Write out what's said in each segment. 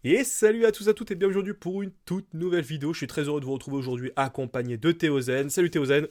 Et salut à tous à toutes et bienvenue aujourd'hui pour une toute nouvelle vidéo. Je suis très heureux de vous retrouver aujourd'hui accompagné de Théozen. Salut Théozen.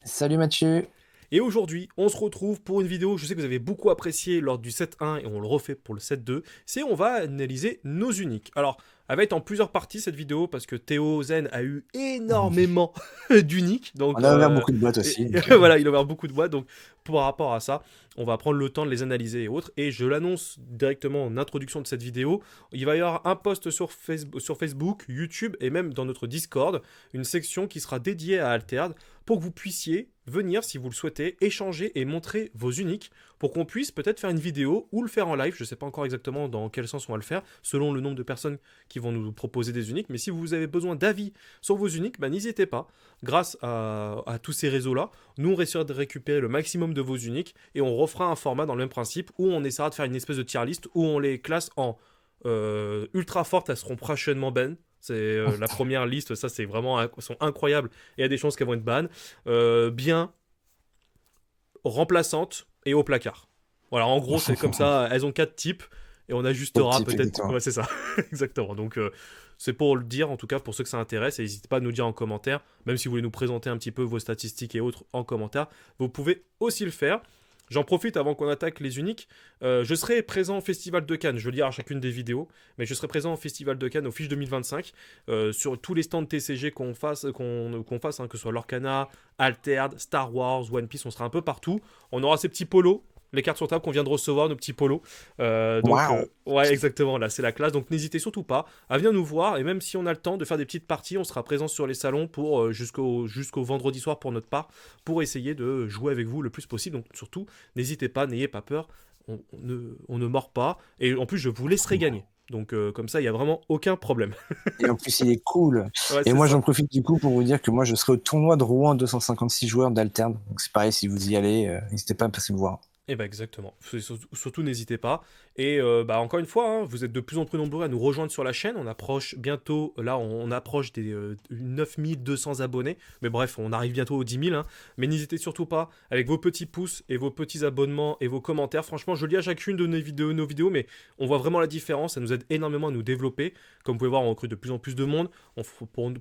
Salut Mathieu. Et aujourd'hui, on se retrouve pour une vidéo, je sais que vous avez beaucoup apprécié lors du 7.1 et on le refait pour le 7.2, c'est on va analyser nos uniques. Alors, elle va être en plusieurs parties cette vidéo parce que Théozen a eu énormément d'uniques, donc On a ouvert beaucoup de boîtes aussi. voilà, il a ouvert beaucoup de boîtes, donc par rapport à ça, on va prendre le temps de les analyser et autres. Et je l'annonce directement en introduction de cette vidéo, il va y avoir un post sur Facebook, YouTube et même dans notre Discord, une section qui sera dédiée à Altered pour que vous puissiez venir, si vous le souhaitez, échanger et montrer vos uniques pour qu'on puisse peut-être faire une vidéo ou le faire en live. Je ne sais pas encore exactement dans quel sens on va le faire, selon le nombre de personnes qui vont nous proposer des uniques. Mais si vous avez besoin d'avis sur vos uniques, bah, n'hésitez pas. Grâce à tous ces réseaux-là, nous on essaiera de récupérer le maximum de vos uniques et on refera un format dans le même principe où on essaiera de faire une espèce de tier list où on les classe en ultra fortes, elles seront prochainement ban. C'est la première liste, ça c'est vraiment sont incroyables et il y a des chances qu'elles vont être ban. Bien, remplaçantes et au placard. Voilà, en gros c'est comme ça, elles ont 4 types et on Quatre ajustera types, peut-être. exactement. Ouais, c'est ça, exactement. Donc c'est pour le dire en tout cas pour ceux que ça intéresse et n'hésitez pas à nous dire en commentaire, même si vous voulez nous présenter un petit peu vos statistiques et autres en commentaire, vous pouvez aussi le faire. J'en profite avant qu'on attaque les uniques. Je serai présent au Festival de Cannes, je le dis à chacune des vidéos, mais je serai présent au Festival de Cannes au Fiche 2025 sur tous les stands TCG qu'on fasse hein, que ce soit Lorcana, Altered, Star Wars, One Piece, on sera un peu partout. On aura ces petits polos, les cartes sur table qu'on vient de recevoir, nos petits polos. Waouh! Ouais, exactement, là c'est la classe. Donc n'hésitez surtout pas à venir nous voir et même si on a le temps de faire des petites parties, on sera présent sur les salons pour jusqu'au vendredi soir pour notre part pour essayer de jouer avec vous le plus possible. Donc surtout, n'hésitez pas, n'ayez pas peur, on ne mord pas. Et en plus, je vous laisserai gagner. Donc comme ça, il n'y a vraiment aucun problème. Et en plus, il est cool. Ouais, Et c'est moi, ça. j'en profite du coup pour vous dire que moi, je serai au tournoi de Rouen 256 joueurs d'Alterne. Donc c'est pareil, si vous y allez, n'hésitez pas à passer me voir. Et bah exactement. Surtout, n'hésitez pas. Et bah encore une fois, hein, vous êtes de plus en plus nombreux à nous rejoindre sur la chaîne. On approche bientôt, là on approche des 9200 abonnés. Mais bref, on arrive bientôt aux 10 000. Hein. Mais n'hésitez surtout pas, avec vos petits pouces et vos petits abonnements et vos commentaires. Franchement, je lis à chacune de nos vidéos, mais on voit vraiment la différence. Ça nous aide énormément à nous développer. Comme vous pouvez voir, on recrute de plus en plus de monde.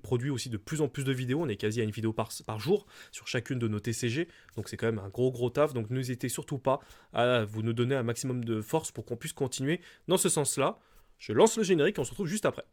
Produit aussi de plus en plus de vidéos. On est quasi à une vidéo par jour sur chacune de nos TCG. Donc c'est quand même un gros taf. Donc n'hésitez surtout pas à vous nous donner un maximum de force pour qu'on puisse continuer dans ce sens-là. Je lance le générique et on se retrouve juste après.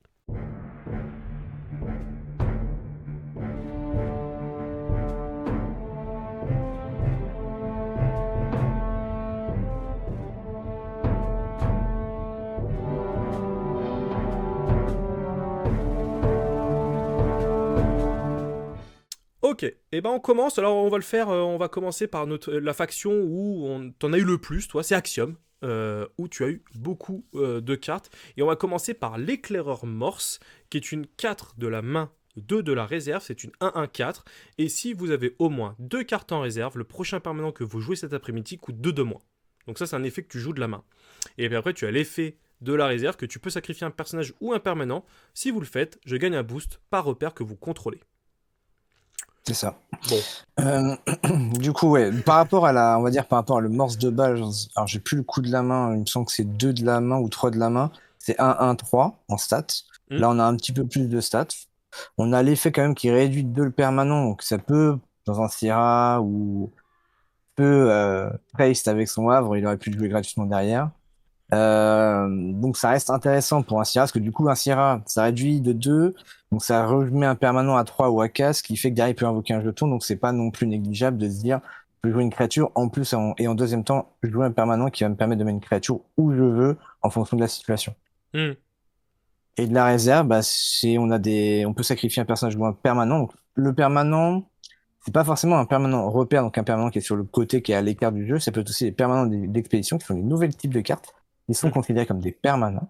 Ok, et ben on commence. Alors on va le faire. On va commencer par la faction où t'en as eu le plus. Toi, c'est Axiom, où tu as eu beaucoup de cartes. Et on va commencer par l'éclaireur Morse, qui est une 4 de la main, 2 de la réserve. C'est une 1-1-4. Et si vous avez au moins 2 cartes en réserve, le prochain permanent que vous jouez cet après-midi coûte 2 de moins. Donc ça, c'est un effet que tu joues de la main. Et puis après, tu as l'effet de la réserve que tu peux sacrifier un personnage ou un permanent. Si vous le faites, je gagne un boost par repère que vous contrôlez. C'est ça. Bon, Euh, du coup, ouais, par rapport à on va dire par rapport à le morse de base, alors j'ai plus le coup de la main, il me semble que c'est 2 de la main ou 3 de la main. C'est 1-1-3 en stats. hmm, Là, on a un petit peu plus de stats. On a l'effet quand même qui réduit de le permanent, donc ça peut, dans un Syrah ou peut Priest avec son Havre, il aurait pu le jouer gratuitement derrière. Donc ça reste intéressant pour un Syrah, parce que du coup, un Syrah, ça réduit de 2, donc ça remet un permanent à 3 ou à 4, ce qui fait que derrière, il peut invoquer un jeton, donc c'est pas non plus négligeable de se dire, je peux jouer une créature, en plus, et en deuxième temps, je joue un permanent qui va me permettre de mettre une créature où je veux, en fonction de la situation. hmm. Et de la réserve, bah, on peut sacrifier un personnage ou un permanent. Donc, le permanent, c'est pas forcément un permanent repère, donc un permanent qui est sur le côté, qui est à l'écart du jeu. Ça peut être aussi des permanents d'expédition, qui sont des nouvelles types de cartes. Ils sont Hmm. considérés comme des permanents.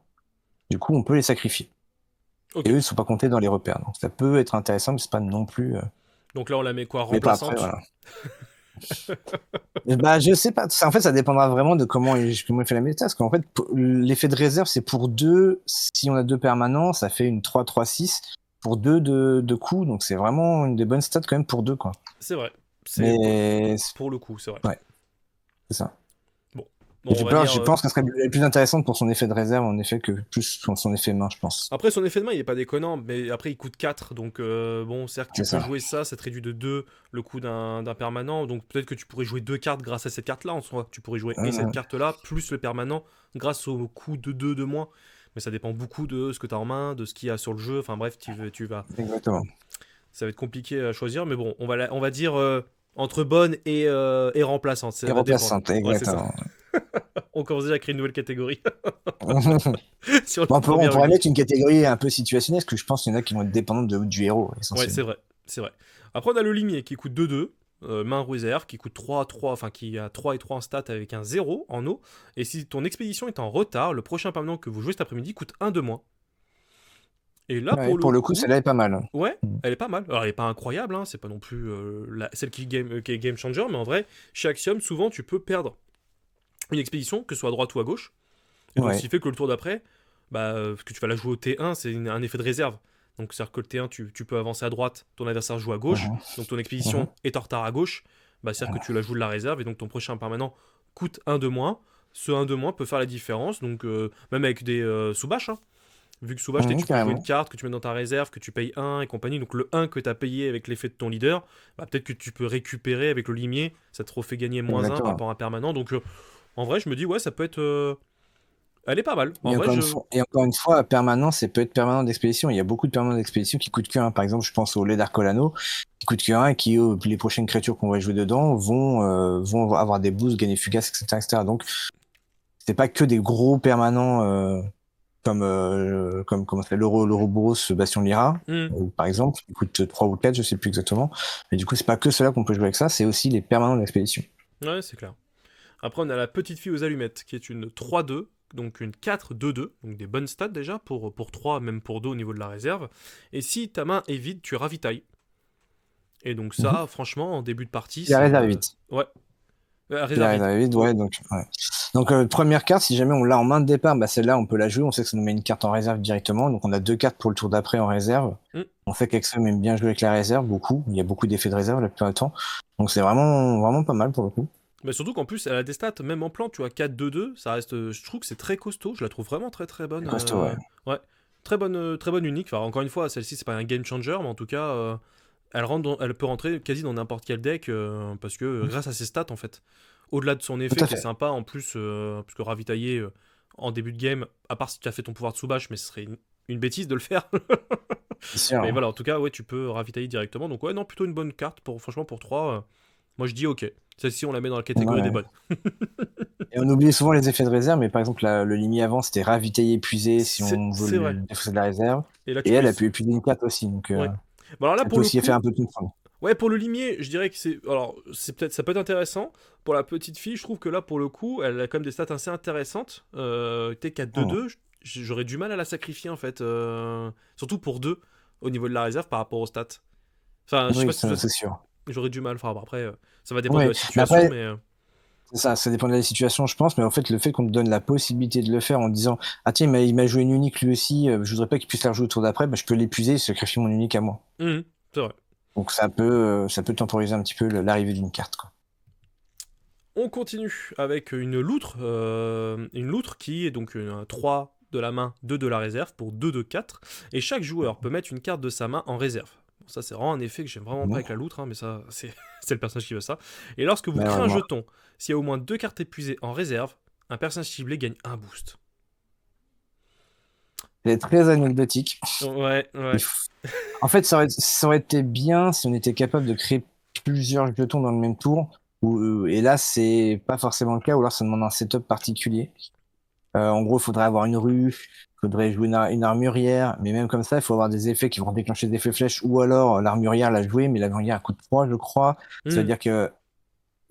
Du coup, on peut les sacrifier. Ok. Et eux, ils sont pas comptés dans les repères. Donc, ça peut être intéressant, mais c'est pas non plus. Donc là, on la met quoi? Mais pas après, Remplaçante? voilà. Bah, je sais pas. En fait, ça dépendra vraiment de comment il fait la méta. Parce qu'en fait, l'effet de réserve, c'est pour 2. Si on a 2 permanents, ça fait une 3-3-6 pour 2 de coups. Donc, c'est vraiment une des bonnes stats quand même pour 2, quoi. C'est vrai. C'est Mais, pour le coup, c'est vrai. ouais, c'est ça. Bon. Bon, on va dire. Je pense qu'elle serait plus intéressante pour son effet de réserve, en effet, que plus son effet main, je pense. Après, son effet de main, il est pas déconnant, mais après, il coûte 4. Donc, bon, certes, tu C'est peux ça. jouer ça te réduit de 2 le coût d'un permanent. Donc, peut-être que tu pourrais jouer 2 cartes grâce à cette carte-là en soi. Tu pourrais jouer et cette Mhm. carte-là, plus le permanent, grâce au coût de 2 de moins. Mais ça dépend beaucoup de ce que tu as en main, de ce qu'il y a sur le jeu. Enfin, bref, tu vas. Exactement. Ça va être compliqué à choisir, mais bon, on va dire entre bonne et remplaçante. Ça Et va dépendre. remplaçante, Ouais, c'est ça. exactement. On commence déjà à créer une nouvelle catégorie sur la Bon, on première pourrait unique. mettre une catégorie un peu situationnelle, parce que je pense qu'il y en a qui vont être dépendants du héros, Ouais, c'est essentiellement. vrai, c'est vrai. Après, on a le limier qui coûte 2-2, main réserve, qui coûte 3-3, enfin qui a 3 et 3 en stats avec un 0 en eau. Et si ton expédition est en retard, le prochain permanent que vous jouez cet après-midi coûte 1 de moins. Et là, Ouais, pour le pour le coup, coup, celle-là est pas mal. ouais, Mhm. elle est pas mal. Alors, elle est pas incroyable, hein, c'est pas non plus celle qui est game changer, mais en vrai, chez Axiom, souvent, tu peux perdre une expédition, que ce soit à droite ou à gauche. Et donc, ce Ouais. qui fait que le tour d'après, que tu vas la jouer au T1, c'est un effet de réserve. Donc, c'est-à-dire que le T1, tu peux avancer à droite, ton adversaire joue à gauche, Mhm. donc ton Mhm. expédition est en retard à gauche, c'est-à-dire que tu la joues de la réserve, et donc ton prochain permanent coûte un de moins. Ce un de moins peut faire la différence, donc même avec des sous-bâches, hein. Vu que sous-bâche, Mhm, tu peux jouer une carrément. carte que tu mets dans ta réserve, que tu payes un et compagnie, donc le un que tu as payé avec l'effet de ton leader, peut-être que tu peux récupérer avec le limier, ça te refait gagner moins un par Exactement. rapport à un permanent, donc en vrai, je me dis, ouais, ça peut être. Elle est pas mal. En vrai, Et encore une fois, permanent, c'est peut être permanent d'expédition. Il y a beaucoup de permanents d'expédition qui coûtent que 1. Par exemple, je pense au lait d'Arcolano, qui coûte que 1 et qui, les prochaines créatures qu'on va jouer dedans vont avoir des boosts, gagner fugace, etc., etc. Donc, c'est pas que des gros permanents comme comment ça s'appelle, l'Ouroboros Bastion Lyra, Hmm, par exemple, qui coûte 3 ou 4, je sais plus exactement. Mais du coup, c'est pas que cela qu'on peut jouer avec ça, c'est aussi les permanents d'expédition. ouais, c'est clair. Après, on a la petite fille aux allumettes, qui est une 3-2, donc une 4-2-2, donc des bonnes stats déjà, pour 3, même pour 2 au niveau de la réserve. Et si ta main est vide, tu ravitailles. Et donc Mhm. ça, franchement, en début de partie, Il la c'est... réserve vite. Ouais, Il la réserve vide. réserve vite, ouais, donc, ouais. Donc, première carte, si jamais on l'a en main de départ, bah, celle-là, on peut la jouer. On sait que ça nous met une carte en réserve directement. Donc, on a 2 cartes pour le tour d'après en réserve. Hmm. On sait qu'Exum aime bien jouer avec la réserve, beaucoup. Il y a beaucoup d'effets de réserve la plupart du temps. Donc, c'est vraiment, vraiment pas mal pour le coup. Mais surtout qu'en plus, elle a des stats, même en plan, tu vois, 4-2-2, ça reste... je trouve que c'est très costaud, je la trouve vraiment très très bonne. C'est costaud, ouais. Ouais, très bonne unique. Enfin, encore une fois, celle-ci, c'est pas un game changer, mais en tout cas, elle peut rentrer quasi dans n'importe quel deck, parce que grâce à ses stats, en fait. Au-delà de son Tout effet à qui est fait. sympa, en plus, parce que ravitailler en début de game, à part si tu as fait ton pouvoir de sous-bâche, mais ce serait une bêtise de le faire. C'est sûr. Mais voilà, en tout cas, ouais, tu peux ravitailler directement. Donc, ouais, non, plutôt une bonne carte, franchement, pour 3. Moi, je dis ok. Celle-ci, on la met dans la catégorie des Ouais. bonnes. Et on oublie souvent les effets de réserve, mais par exemple, le limit avant, c'était ravitailler épuisé si on veut C'est le vrai. défausser de la réserve. Et là, Et tu peux. elle a pu épuiser une carte aussi. Donc, Ouais. Bon, alors là, elle pour peut le aussi faire coup, un peu de tout. ouais, pour le limier, je dirais que c'est. Alors, ça peut être intéressant. Pour la petite fille, je trouve que là, pour le coup, elle a quand même des stats assez intéressantes. T4-2-2, j'aurais du mal à la sacrifier en fait. Surtout pour 2 au niveau de la réserve par rapport aux stats. Enfin, je sais pas Oui, si toi, c'est sûr. j'aurais du mal. Enfin, bon, après, ça va dépendre de Oui, la mais situation, après, mais. c'est ça, ça dépend de la situation, je pense, mais en fait, le fait qu'on te donne la possibilité de le faire en disant, ah tiens, il m'a joué une unique lui aussi, je voudrais pas qu'il puisse la rejouer au tour d'après, bah, je peux l'épuiser et sacrifier mon unique à moi. C'est vrai. Donc ça peut temporiser un petit peu l'arrivée d'une carte, quoi. On continue avec une loutre qui est donc un 3 de la main, 2 de la réserve pour 2 de 4. Et chaque joueur peut mettre une carte de sa main en réserve. Bon, ça, c'est vraiment un effet que j'aime vraiment pas Bon, avec la loutre, hein, mais ça, c'est c'est le personnage qui veut ça. Et lorsque vous créez un malheureusement. jeton, s'il y a au moins 2 cartes épuisées en réserve, un personnage ciblé gagne un boost. C'est très anecdotique. Ouais, Il ouais. f- En fait, ça aurait été bien si on était capable de créer plusieurs jetons dans le même tour, et là, c'est pas forcément le cas, ou alors ça demande un setup particulier. En gros, il faudrait avoir une rue, il faudrait jouer une armurière, mais même comme ça, il faut avoir des effets qui vont déclencher des effets flèches, ou alors l'armurière la jouer, mais l'armurière coûte 3, je crois. Hmm. C'est-à-dire que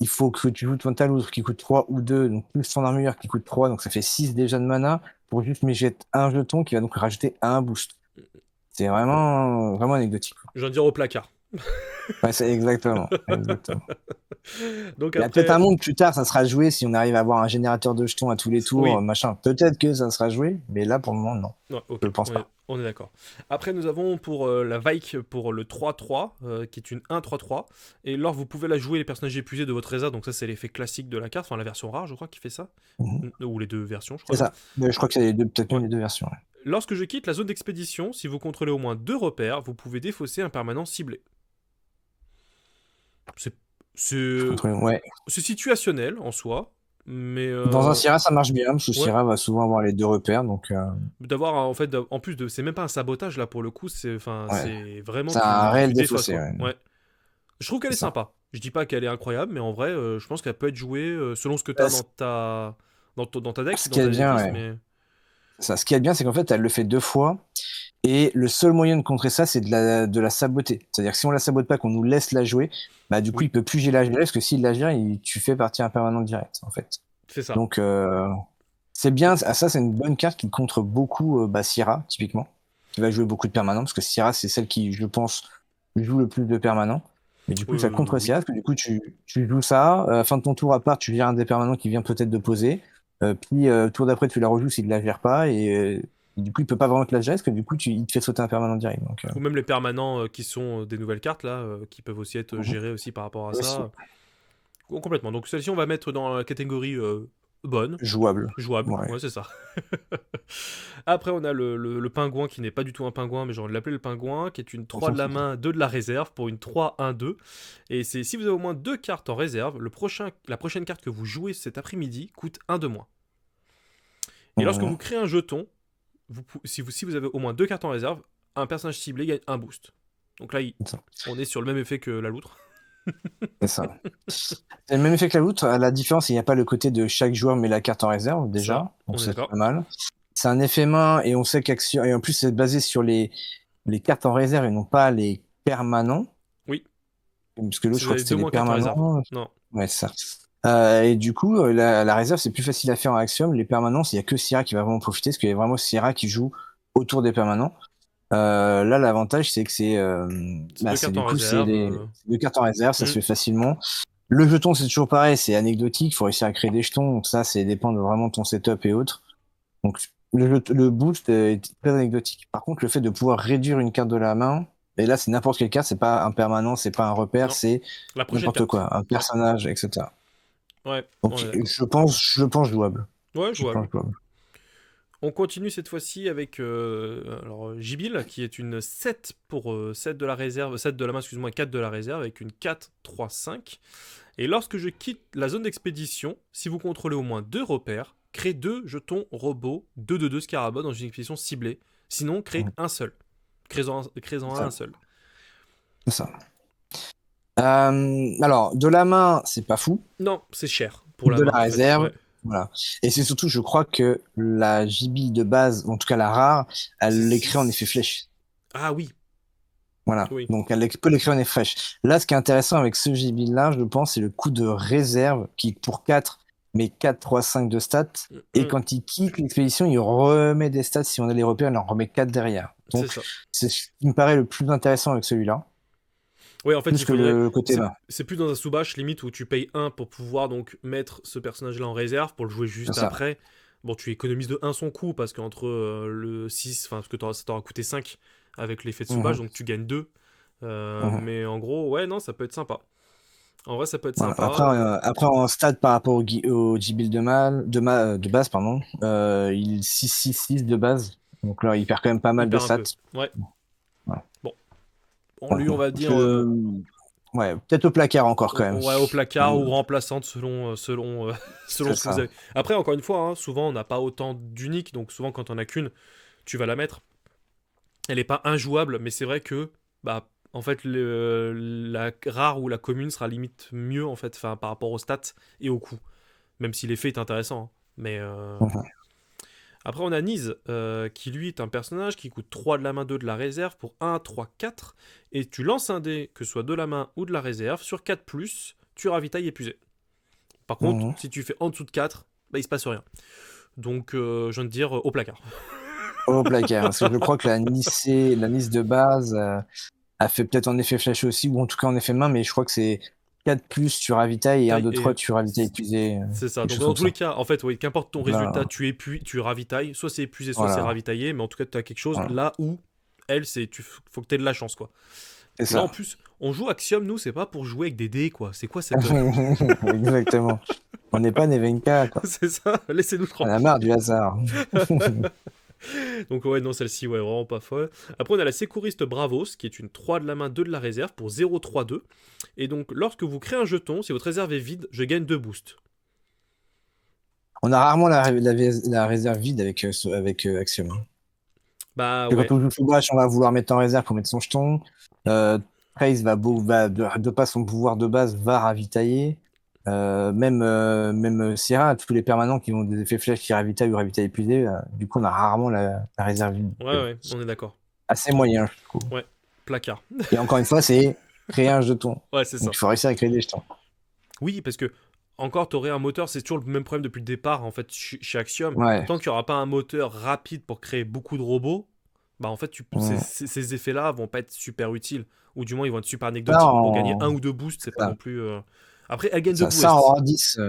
il faut que tu joues ton taloutre qui coûte 3 ou 2, donc plus ton armurière qui coûte 3, donc ça fait 6 déjà de mana, pour juste me jeter un jeton qui va donc rajouter un boost. C'est vraiment, vraiment anecdotique. Je viens de dire au placard. Ouais, c'est exactement. Exactement. Donc Il y a peut-être après, un monde plus tard, ça sera joué si on arrive à avoir un générateur de jetons à tous les tours, oui, machin. Peut-être que ça sera joué, mais là, pour le moment, non. ouais, Je ok, le pense pas. on est d'accord. Après, nous avons pour la Vike pour le 3-3, qui est une 1-3-3. Et lors vous pouvez la jouer les personnages épuisés de votre réserve, donc ça c'est l'effet classique de la carte, enfin la version rare, je crois, qui fait ça. Mhm. Ou les deux versions, je C'est crois même. ça. Mais je crois que c'est les deux, peut-être Ouais. même les deux versions. Ouais. Lorsque je quitte la zone d'expédition, si vous contrôlez au moins 2 repères, vous pouvez défausser un permanent ciblé. C'est Je c'est contrôle. Ouais. c'est situationnel en soi, mais Dans un Syrah, ça marche bien, parce que ouais, Syrah va souvent avoir les deux repères, donc d'avoir en fait en plus de c'est même pas un sabotage là pour le coup, c'est enfin ouais. c'est vraiment C'est un tu réel défausses défaussé, quoi. ouais. Ouais. Je trouve qu'elle C'est est ça. sympa. Je dis pas qu'elle est incroyable, mais en vrai, je pense qu'elle peut être jouée selon ce que tu Bah, as dans ta deck, ce dans qui est ta bien, decklist, ouais. mais Ça, ce qui est bien, c'est qu'en fait, elle le fait 2 fois. Et le seul moyen de contrer ça, c'est de la saboter. C'est-à-dire que si on la sabote pas, qu'on nous laisse la jouer, bah du coup, oui, il peut plus la gérer, parce que s'il la gère, tu fais partie un permanent direct, en fait. c'est ça. Donc, c'est bien. Ça, c'est une bonne carte qui contre beaucoup Syrah, typiquement, qui va jouer beaucoup de permanents, parce que Syrah, c'est celle qui, je pense, joue le plus de permanents. Et du coup, ça contre Oui. Syrah, parce que du coup, tu joues ça. Fin de ton tour à part, tu gères un des permanents qui vient peut-être de poser. Puis, tour d'après, tu la rejoues s'il la gère pas. Et du coup, il peut pas vraiment te la gérer, parce que du coup, il te fait sauter un permanent direct. Donc, Ou même les permanents qui sont des nouvelles cartes là, qui peuvent aussi être mhm. gérés aussi par rapport à Aussi, ça. Complètement. Donc celle-ci, on va mettre dans la catégorie bonne, jouable. jouable. Ouais. Ouais, c'est ça. Après, on a le pingouin qui n'est pas du tout un pingouin, mais j'ai envie de l'appeler le pingouin, qui est une 3 de la main, 2 de la réserve pour une 3-1-2. Et c'est si vous avez au moins 2 cartes en réserve, la prochaine carte que vous jouez cet après-midi coûte 1 de moins. Et lorsque Mhm. vous créez un jeton, si vous avez au moins 2 cartes en réserve, un personnage ciblé gagne un boost. Donc là, C'est ça. on est sur le même effet que la loutre. C'est ça. C'est le même effet que la loutre. La différence, il n'y a pas le côté de chaque joueur met la carte en réserve, Ça, déjà. Donc, on est c'est d'accord. pas mal. C'est un effet main, et on sait qu'action. Et en plus, c'est basé sur les cartes en réserve et non pas les permanents. Oui, Parce que l'autre, si je vous crois que avez c'était 2 les moins cartes en réserve. permanents. Non. Ouais, c'est ça. Et du coup, la réserve, c'est plus facile à faire en Axiom. Les permanents, il n'y a que Syrah qui va vraiment profiter, parce qu'il y a vraiment Syrah qui joue autour des permanents. Là, l'avantage, c'est que C'est 2 c'est cartes du en coup, c'est réserve. c'est 2 cartes en réserve, ça se Hmm. fait facilement. Le jeton, c'est toujours pareil, c'est anecdotique, il faut réussir à créer des jetons, donc ça, c'est dépend de vraiment ton setup et autres. Donc, le boost est très anecdotique. Par contre, le fait de pouvoir réduire une carte de la main, et là, c'est n'importe quelle carte, c'est pas un permanent, c'est pas un repère, Non. c'est La prochaine n'importe carte. quoi, un Ouais. personnage, etc. Ouais, on Donc, est d'accord. je pense jouable. Ouais, Je pense jouable. jouable. On continue cette fois-ci avec Jibil, qui est une 7 pour 7 de la réserve, 7 de la main, excuse-moi, 4 de la réserve, avec une 4-3-5. Et lorsque je quitte la zone d'expédition, si vous contrôlez au moins 2 repères, créez 2 jetons robots 2 scarabées dans une expédition ciblée. Sinon, créez Mhm. un seul. Créez-en C'est un ça. seul. C'est ça. Alors, de la main, c'est pas fou. Non, c'est cher pour la De main, la en fait. réserve, Ouais. voilà. Et c'est surtout, je crois que la JB de base, en tout cas la rare, C'est elle l'écrit en effet 6. flèche. Ah oui, Voilà. oui. Donc elle peut l'écrire en effet flèche. Là, ce qui est intéressant avec ce JB là, je pense, c'est le coup de réserve qui, pour 4 mais 4, 3, 5 de stats. Et Mm, quand il quitte l'expédition, il remet des stats. Si on a les repères, il en remet 4 derrière. c'est Donc, ça. c'est ce qui me paraît le plus intéressant avec celui-là. Ouais, en fait, Plus il que faudrait. le côté C'est là. c'est plus dans un sous-bâche limite où tu payes 1 pour pouvoir donc mettre ce personnage-là en réserve pour le jouer C'est juste ça. après. Bon, tu économises de 1 son coût parce qu'entre le 6, enfin, parce que ça t'aura coûté 5 avec l'effet de sous-bâche, Mhm. donc tu gagnes 2. Mhm. Mais en gros, ouais, non, ça peut être sympa. En vrai, ça peut être Voilà. sympa. Après, en stade par rapport au J-Build de base, pardon, il 6-6-6 de base. Donc là, il perd quand même pas Il mal de perd un stats. peu. Ouais. Voilà. Bon. On Bon, lui, on va dire. ouais, peut-être au placard encore quand même. Ouais, au placard ou Mm, remplaçante selon c'est ce que vous ça. avez. Après, encore une fois, hein, souvent on n'a pas autant d'uniques, donc souvent quand on a qu'une, tu vas la mettre. Elle n'est pas injouable, mais c'est vrai que, bah, en fait, la rare ou la commune sera limite mieux en fait, enfin, par rapport aux stats et au coût. Même si l'effet est intéressant, hein. Mais Mhm. après, on a Nise, qui lui est un personnage qui coûte 3 de la main, 2 de la réserve pour 1, 3, 4. Et tu lances un dé, que ce soit de la main ou de la réserve, sur 4, tu ravitailles épuisé. Par contre, Mhm. si tu fais en dessous de 4, bah, il se passe rien. Donc, je viens de dire au placard. Au placard. Parce que je crois que la Nice de base, a fait peut-être en effet flash aussi, ou en tout cas en effet main, mais je crois que c'est 4 plus tu ravitailles et 1, Taille 2, et 3 tu ravitailles épuisé, c'est ça. quelque Donc chose dans comme tous les ça. cas, en fait, oui, qu'importe ton Donc résultat, là, tu ravitailles. Soit c'est épuisé, soit c'est voilà, ravitaillé. Mais en tout cas, tu as quelque chose voilà, là où elle, faut que tu aies de la chance, quoi. c'est Là, en ça. plus, on joue Axiom, nous, c'est pas pour jouer avec des dés, quoi. C'est quoi cette. Exactement. On n'est pas Nevenka, quoi. C'est ça, laissez-nous On a tranquille. marre du hasard. Donc, ouais, non, celle-ci, ouais, vraiment pas folle. Après, on a la sécuriste Bravos, qui est une 3 de la main, 2 de la réserve pour 0-3-2. Et donc, lorsque vous créez un jeton, si votre réserve est vide, je gagne 2 boosts. On a rarement la réserve vide avec Axiom, hein. Bah, Parce que ouais. quand on joue sous bâche, on va vouloir mettre en réserve pour mettre son jeton. Trace va de pas son pouvoir de base, va ravitailler. Même Sierra, tous les permanents qui ont des effets flèches qui ravitaillent ou ravitaillent épuisés, du coup, on a rarement la réserve vide. Ouais, ouais, on est d'accord. Assez moyen, je trouve. Ouais, placard. Et encore une fois, c'est créer un jeton. Ouais, c'est Donc, ça. il faut réussir à créer des jetons. Oui, parce que encore, t'aurais un moteur, c'est toujours le même problème depuis le départ, en fait, chez Axiom. Ouais. Tant qu'il n'y aura pas un moteur rapide pour créer beaucoup de robots, bah en fait, Mm. ces effets-là vont pas être super utiles. Ou du moins, ils vont être super Ça, anecdotiques. Pour gagner un ou deux boosts, c'est pas non plus. Après, elle gagne de ça, en boosts.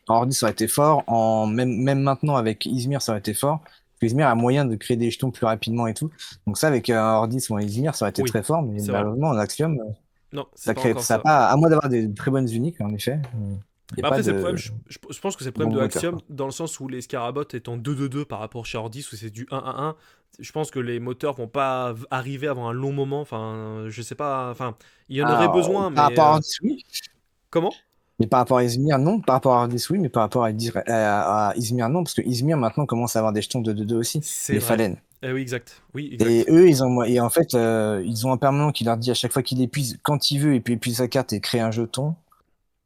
hors 10, ça aurait été fort. Même maintenant, avec Izmir, ça aurait été fort. Parce que Izmir a moyen de créer des jetons plus rapidement et tout. Donc ça, avec un hors 10 ou un Izmir, ça aurait été Oui, très fort. Mais c'est vrai. malheureusement, en Axiom, Non, c'est pas encore ça a ça. pas, à moins d'avoir des très bonnes uniques, en effet, il n'y a Bah pas après, c'est le problème, de je pense que c'est le problème bon de moteur, Axiom, quoi. dans le sens où les Scarabots étant 2-2-2 par rapport chez Ordis, où c'est du 1-1-1, je pense que les moteurs vont pas arriver avant un long moment. Enfin, je sais pas. Enfin, il y en aurait Alors, besoin, par mais. rapport à hors 10, oui. Comment? Mais par rapport à Izmir, non. Par rapport à hors 10, oui. Mais par rapport à Izmir, non. Parce que Izmir, maintenant, commence à avoir des jetons de 2-2 aussi. C'est Les vrai. Fallen. Eh oui, exact. Oui, Et exact. eux, et en fait, ils ont un permanent qui leur dit à chaque fois qu'il épuise, quand il veut, et puis épuise sa carte et crée un jeton.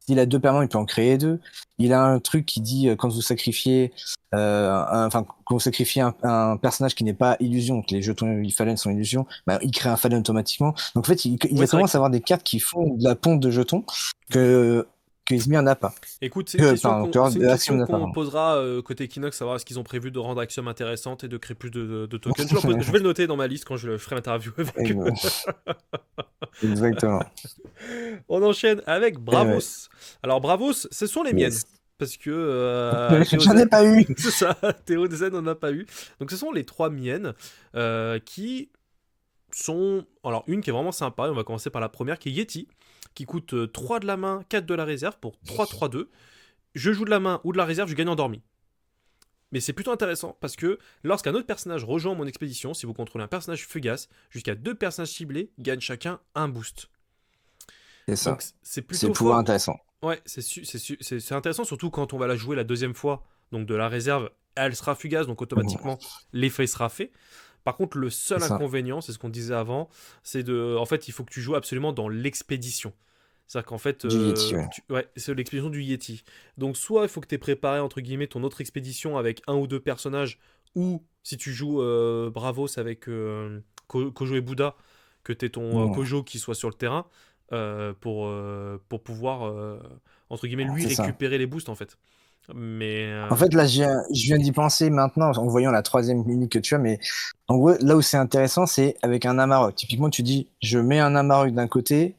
S'il a deux permanents, il peut en créer deux. Il a un truc qui dit quand vous sacrifiez, quand vous sacrifiez un personnage qui n'est pas illusion, donc les jetons Fallen sont illusion, bah, il crée un Fallen automatiquement. Donc en fait, Ouais, il c'est vrai. commence à avoir des cartes qui font de la pompe de jetons que que Izmir n'a pas. Écoute, Pardon, que Axiom n'a pas, qu'on pardon. posera côté Equinox, savoir est-ce qu'ils ont prévu de rendre Axiom intéressante et de créer plus de tokens. Je vais le noter dans ma liste quand je ferai l'interview avec eux. Exactement. On enchaîne avec Et ouais. Bravos. Alors Bravos, ce sont les miennes. Yes. Parce que J'en ai pas eu. c'est ça, Théo Zen n'en a pas eu. Donc ce sont les 3 miennes qui sont... Alors une qui est vraiment sympa, on va commencer par la première, qui est Yeti, qui coûte 3 de la main, 4 de la réserve pour 3-3-2. Je joue de la main ou de la réserve, je gagne endormi. Mais c'est plutôt intéressant parce que lorsqu'un autre personnage rejoint mon expédition, si vous contrôlez un personnage fugace, jusqu'à 2 personnages ciblés gagnent chacun un boost. C'est ça. Donc c'est C'est le plutôt pouvoir fort. intéressant. Ouais, c'est intéressant, surtout quand on va la jouer la deuxième fois. Donc de la réserve, elle sera fugace, donc automatiquement l'effet sera fait. Par contre, le C'est seul ça. inconvénient, c'est ce qu'on disait avant, c'est de. En fait, il faut que tu joues absolument dans l'expédition. C'est-à-dire qu'en fait, Du Yeti, ouais. ouais, c'est l'expédition du Yeti. Donc, soit il faut que tu aies préparé, entre guillemets, ton autre expédition avec un ou deux personnages, ou si tu joues Bravos avec Kojo et Bouddha, que tu aies ton Mm. Kojo qui soit sur le terrain pour pouvoir, entre guillemets, lui C'est ça. récupérer les boosts, en fait. Mais. En fait, là, je viens d'y penser maintenant en voyant la troisième unique que tu as, mais en gros, là où c'est intéressant, c'est avec un Amarok. Typiquement, tu dis, je mets un Amarok d'un côté,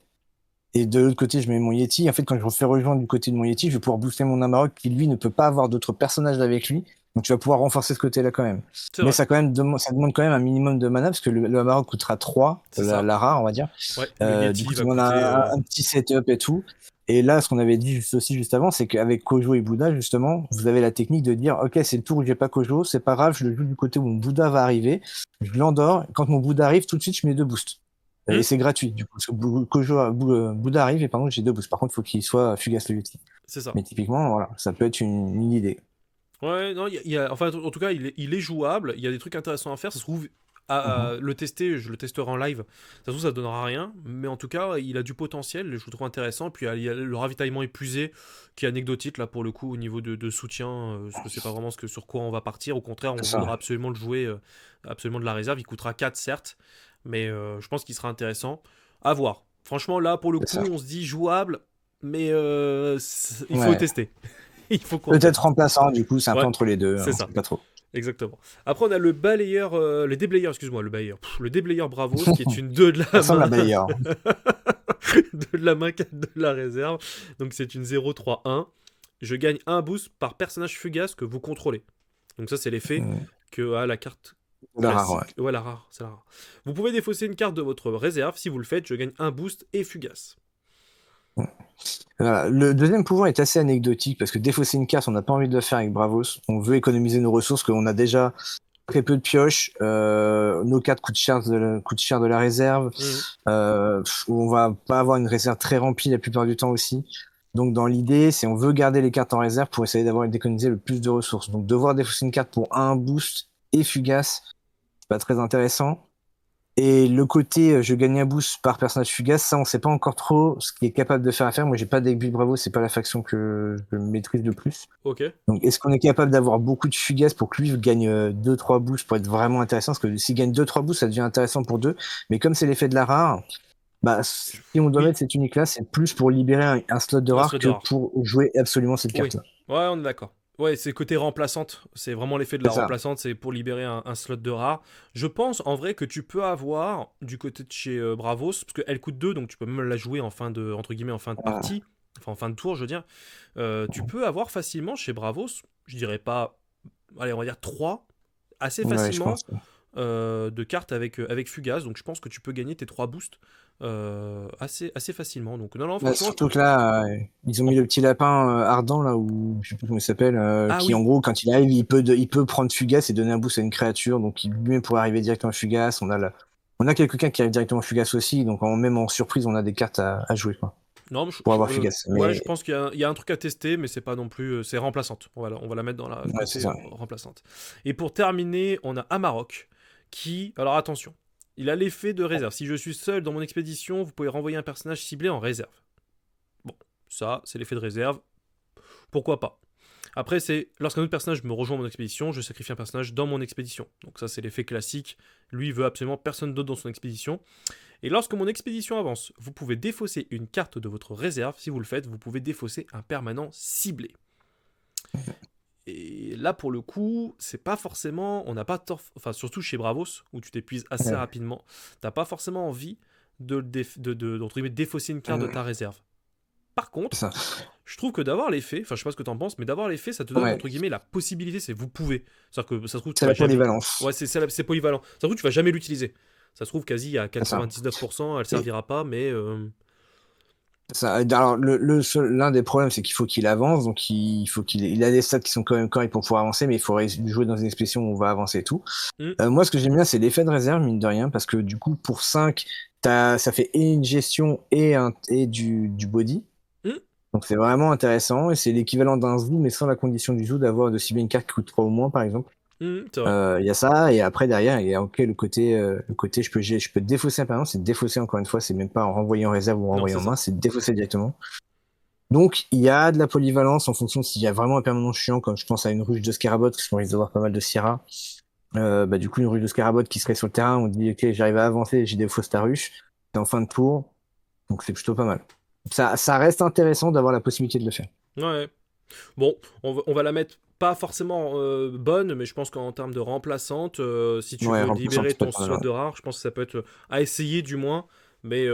et de l'autre côté, je mets mon Yeti. En fait, quand je refais rejoindre du côté de mon Yeti, je vais pouvoir booster mon Amarok qui, lui, ne peut pas avoir d'autres personnages avec lui. Donc, tu vas pouvoir renforcer ce côté-là quand même. C'est Mais vrai, ça, ça demande quand même un minimum de mana, parce que le Amarok coûtera 3, c'est ça. la rare, on va dire. Ouais, le Du Yeti coup, ça va demande coûter. un petit setup et tout. Et là, ce qu'on avait dit juste avant, c'est qu'avec Kojo et Bouddha, justement, vous avez la technique de dire, OK, c'est le tour où j'ai pas Kojo, c'est pas grave, je le joue du côté où mon Bouddha va arriver, je l'endors, quand mon Bouddha arrive, tout de suite, je mets deux boosts. Hmm, Et c'est gratuit, du coup, parce que Bouddha arrive et pardon, j'ai deux boosts. Par contre, il faut qu'il soit fugace le Yeti. c'est ça. Mais typiquement, voilà, ça peut être une idée. Ouais, non, enfin, en tout cas, il est jouable. Il y a des trucs intéressants à faire. Ça se trouve, Mhm. à le tester, je le testerai en live. Ça se trouve, ça donnera rien. Mais en tout cas, il a du potentiel. Je le trouve intéressant. Puis il y a le ravitaillement épuisé, qui est anecdotique, là, pour le coup, au niveau de soutien. Parce que c'est pas vraiment sur quoi on va partir. Au contraire, on C'est voudra ça, absolument le jouer, absolument de la réserve. Il coûtera 4 certes. Mais je pense qu'il sera intéressant. À voir. Franchement, là, pour le c'est coup, ça. on se dit jouable. Mais il faut Ouais. tester. Il faut qu'on Peut-être teste. remplaçant, du coup, c'est un peu Ouais, entre les deux, c'est on ça. sait pas trop. Exactement. Après, on a le balayeur, le déblayeur, excuse-moi, le balayeur. Le déblayeur Bravos, qui est une 2 de Ça la ressemble main. à Bayer. 2 de la main, 4 de la réserve. Donc c'est une 0-3-1. Je gagne un boost par personnage fugace que vous contrôlez. Donc ça, c'est l'effet que a la carte La rare, ouais. classique. Ouais, la rare, c'est la rare. Vous pouvez défausser une carte de votre réserve. Si vous le faites, je gagne un boost et fugace. Voilà. Le deuxième pouvoir est assez anecdotique parce que défausser une carte, on n'a pas envie de le faire avec Bravos. On veut économiser nos ressources, qu'on a déjà très peu de pioches. Nos cartes coûtent cher de la réserve. Mhm. On va pas avoir une réserve très remplie la plupart du temps aussi. Donc dans l'idée, c'est on veut garder les cartes en réserve pour essayer d'économiser le plus de ressources. Donc devoir défausser une carte pour un boost et fugace, c'est pas très intéressant. Et le côté je gagne un boost par personnage fugace, ça on sait pas encore trop ce qui est capable de faire à faire. Moi j'ai pas deck build Bravo, c'est pas la faction que je maîtrise le plus. Ok. Donc est-ce qu'on est capable d'avoir beaucoup de fugace pour que lui gagne 2-3 boosts pour être vraiment intéressant? Parce que s'il gagne 2-3 boosts, ça devient intéressant pour deux. Mais comme c'est l'effet de la rare, bah si on doit Oui, mettre cette unique là, c'est plus pour libérer un slot de un rare slot de que rare. pour jouer absolument cette Oui. carte là. Ouais, on est d'accord. Ouais, c'est côté remplaçante. C'est vraiment l'effet de C'est la ça. remplaçante, c'est pour libérer un slot de rare. Je pense en vrai que tu peux avoir du côté de chez Bravos, parce qu'elle coûte 2, donc tu peux même la jouer en fin de, entre guillemets, en fin de Ah, partie, enfin en fin de tour, je veux dire. Tu peux avoir facilement chez Bravos, je dirais pas, allez, on va dire 3, assez ouais, je facilement, pense. de cartes avec Fugace. Donc je pense que tu peux gagner tes 3 boosts assez facilement. Donc non, non, Bah, franchement. surtout que là, ils ont mis le petit lapin ardent là, ou je sais plus comment il s'appelle, Ah qui en oui, gros quand il arrive, il peut prendre Fugace et donner un boost à une créature, donc il lui pourrait arriver directement à Fugace. On a quelques cartes qui arrivent directement à Fugace aussi, donc même en surprise, on a des cartes à jouer quoi, non, pour avoir Fugace. ouais, je Mais pense qu'il y a un truc à tester, mais c'est pas non plus. C'est remplaçante. On va la mettre dans la ouais, c'est côté ça. remplaçante. Et pour terminer, on a Amarok qui. Alors attention, il a l'effet de réserve. Si je suis seul dans mon expédition, vous pouvez renvoyer un personnage ciblé en réserve. Bon, ça, c'est l'effet de réserve. Pourquoi pas? Après, c'est lorsqu'un autre personnage me rejoint mon expédition, je sacrifie un personnage dans mon expédition. Donc ça, c'est l'effet classique. Lui, il veut absolument personne d'autre dans son expédition. Et lorsque mon expédition avance, vous pouvez défausser une carte de votre réserve. Si vous le faites, vous pouvez défausser un permanent ciblé. Et là, pour le coup, c'est pas forcément. On n'a pas tort. Enfin, surtout chez Bravos, où tu t'épuises assez Ouais. rapidement, t'as pas forcément envie entre guillemets, défausser une carte de Euh, ta réserve. Par c'est contre, ça. je trouve que d'avoir l'effet, enfin je sais pas ce que t'en penses, mais d'avoir l'effet, ça te donne Ouais, entre guillemets la possibilité, c'est vous pouvez. C'est-à-dire que ça se trouve, tu c'est vas la jamais. polyvalence. Ouais, c'est polyvalent. Ça se trouve, tu vas jamais l'utiliser. Ça se trouve, quasi à C'est ça. 99%, elle Et servira pas, mais. ça, alors l'un des problèmes, c'est qu'il faut qu'il avance, donc il a des stats qui sont quand même corrects pour pouvoir avancer, mais il faudrait jouer dans une expression où on va avancer et tout. Hmm, Moi, ce que j'aime bien, c'est l'effet de réserve, mine de rien, parce que du coup, pour 5 ça fait et une gestion et du body. hmm, Donc c'est vraiment intéressant, et c'est l'équivalent d'un zoo, mais sans la condition du zoo d'avoir de cibler une carte qui coûte 3 ou moins, par exemple. c'est vrai. Il y a ça, et après derrière, il y a ok, le côté je peux défausser un permanent, c'est défausser encore une fois, c'est même pas en renvoyer en réserve ou en Non, renvoyer c'est en main, ça. c'est défausser directement. Donc, il y a de la polyvalence en fonction de s'il y a vraiment un permanent chiant, comme je pense à une ruche de Scarabot, parce qu'on risque d'avoir pas mal de Sierra. Bah, du coup, une ruche de Scarabot qui serait sur le terrain, on dit, ok, j'arrive à avancer, j'ai défausse ta ruche, c'est en fin de tour, donc c'est plutôt pas mal. Ça reste intéressant d'avoir la possibilité de le faire. Ouais. Bon, on va la mettre pas forcément bonne, mais je pense qu'en termes de remplaçante, si tu Ouais, veux remplaçant, libérer c'est pas ton pas mal. slot Ouais. de rare, je pense que ça peut être à essayer du moins. Mais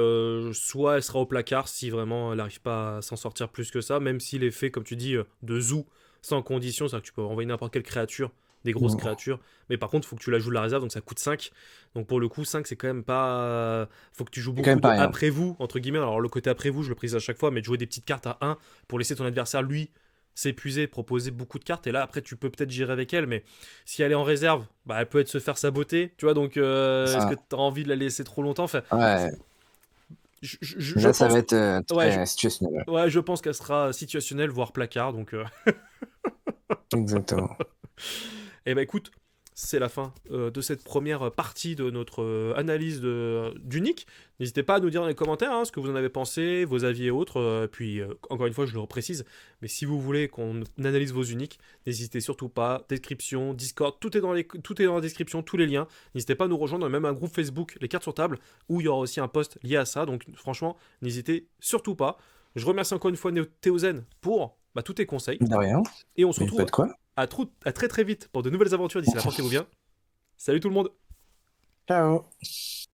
soit elle sera au placard si vraiment elle n'arrive pas à s'en sortir plus que ça, même si l'effet, comme tu dis, de zoo, sans condition, c'est-à-dire que tu peux envoyer n'importe quelle créature, des grosses Mm. créatures, mais par contre, il faut que tu la joues de la réserve, donc ça coûte 5. Donc pour le coup, 5 c'est quand même pas. Faut que tu joues C'est quand beaucoup même de pas rien. après-vous, entre guillemets. Alors le côté après-vous, je le précise à chaque fois, mais de jouer des petites cartes à 1 pour laisser ton adversaire, lui, s'épuiser, proposer beaucoup de cartes, et là après tu peux peut-être gérer avec elle, mais si elle est en réserve, bah elle peut être se faire saboter, tu vois, donc est-ce que Ça, tu as envie de la laisser trop longtemps? Enfin, ouais, je là, ça pense va que, être ouais, très situationnel. ouais, je pense qu'elle sera situationnelle, voire placard, donc Exactement. eh ben écoute, c'est la fin de cette première partie de notre analyse d'Unique. N'hésitez pas à nous dire dans les commentaires hein, ce que vous en avez pensé, vos avis et autres. Puis, encore une fois, je le reprécise, mais si vous voulez qu'on analyse vos uniques, n'hésitez surtout pas. Description, Discord, tout est dans la description, tous les liens. N'hésitez pas à nous rejoindre, on a même un groupe Facebook, les cartes sur table, où il y aura aussi un post lié à ça. Donc, franchement, n'hésitez surtout pas. Je remercie encore une fois Théozen pour tous tes conseils. De rien. Et on se Mais pas retrouve de quoi. à très très vite pour de nouvelles aventures d'ici là, portez-vous bien. Salut tout le monde. Ciao.